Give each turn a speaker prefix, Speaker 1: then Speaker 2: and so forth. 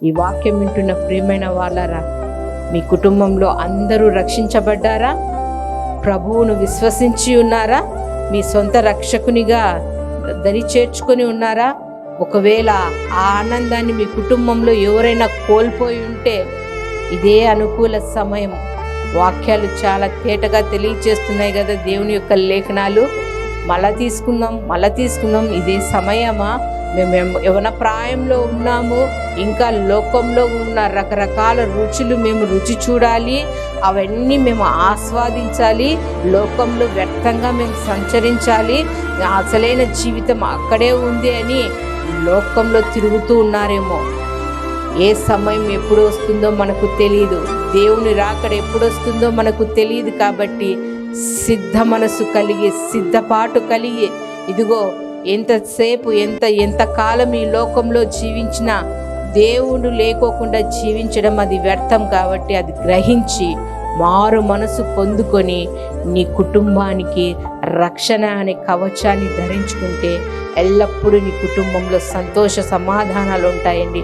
Speaker 1: ఈ వాక్యం వింటున్న ప్రియమైన వాళ్ళారా, మీ కుటుంబంలో అందరూ రక్షించబడ్డారా? ప్రభువును విశ్వసించి ఉన్నారా? మీ సొంత రక్షకునిగా దరి చేర్చుకొని ఉన్నారా? ఒకవేళ ఆ ఆనందాన్ని మీ కుటుంబంలో ఎవరైనా కోల్పోయి ఉంటే ఇదే అనుకూల సమయం. వాక్యాలు చాలా తేటగా తెలియచేస్తున్నాయి కదా దేవుని యొక్క లేఖనాలు. మళ్ళా తీసుకుందాం, ఇదే సమయమా? మేము యవన ప్రాయంలో ఉన్నాము, ఇంకా లోకంలో ఉన్న రకరకాల రుచులు మేము రుచి చూడాలి, అవన్నీ మేము ఆస్వాదించాలి, లోకంలో వ్యర్థంగా మేము సంచరించాలి, అసలైన జీవితం అక్కడే ఉంది అని లోకంలో తిరుగుతూ ఉన్నారేమో. ఏ సమయం ఎప్పుడు వస్తుందో మనకు తెలియదు, దేవుని రాకడ ఎప్పుడు వస్తుందో మనకు తెలియదు. కాబట్టి సిద్ధ మనసు కలిగి, సిద్ధపాటు కలిగి, ఇదిగో ఎంతసేపు ఎంతకాలం ఈ లోకంలో జీవించినా దేవుడు లేకోకుండా జీవించడం అది వ్యర్థం. కాబట్టి అది గ్రహించి మారు మనసు పొందుకొని నీ కుటుంబానికి రక్షణ అనే కవచాన్ని ధరించుకుంటే ఎల్లప్పుడూ నీ కుటుంబంలో సంతోష సమాధానాలు ఉంటాయండి.